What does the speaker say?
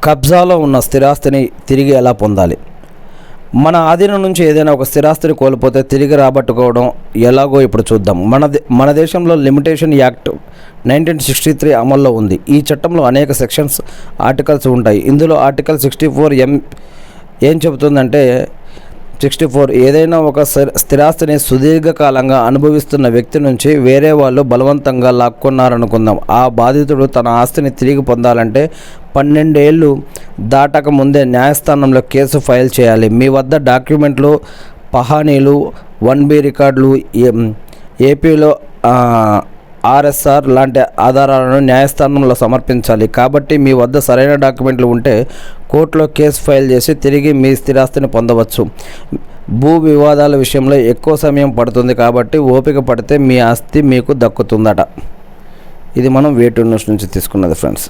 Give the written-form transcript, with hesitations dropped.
కబ్జాలో ఉన్న స్థిరాస్తిని తిరిగి ఎలా పొందాలి? మన ఆధీనం నుంచి ఏదైనా ఒక స్థిరాస్తిని కోల్పోతే తిరిగి రాబట్టుకోవడం ఎలాగో ఇప్పుడు చూద్దాం. మన దేశంలో లిమిటేషన్ యాక్ట్ 1963 అమల్లో ఉంది. ఈ చట్టంలో అనేక సెక్షన్స్, ఆర్టికల్స్ ఉంటాయి. ఇందులో ఆర్టికల్ 64 ఏం చెబుతుందంటే 64 ఏదైనా ఒక స్థిరాస్తిని సుదీర్ఘకాలంగా అనుభవిస్తున్న వ్యక్తి నుంచి వేరే వాళ్ళు బలవంతంగా లాక్కున్నారనుకుందాం. ఆ బాధితుడు తన ఆస్తిని తిరిగి పొందాలంటే 12 ఏళ్ళు దాటక ముందే న్యాయస్థానంలో కేసు ఫైల్ చేయాలి. మీ వద్ద డాక్యుమెంట్లు, పహానీలు, 1B రికార్డులు, ఏపీలో RSR లాంటి ఆధారాలను న్యాయస్థానంలో సమర్పించాలి. కాబట్టి మీ వద్ద సరైన డాక్యుమెంట్లు ఉంటే కోర్టులో కేసు ఫైల్ చేసి తిరిగి మీ స్థిరాస్తిని పొందవచ్చు. భూ వివాదాల విషయంలో ఎక్కువ సమయం పడుతుంది కాబట్టి ఓపిక పడితే మీ ఆస్తి మీకు దక్కుతుందట. ఇది మనం వేటూరు న్యూస్ నుంచి తీసుకున్నది ఫ్రెండ్స్.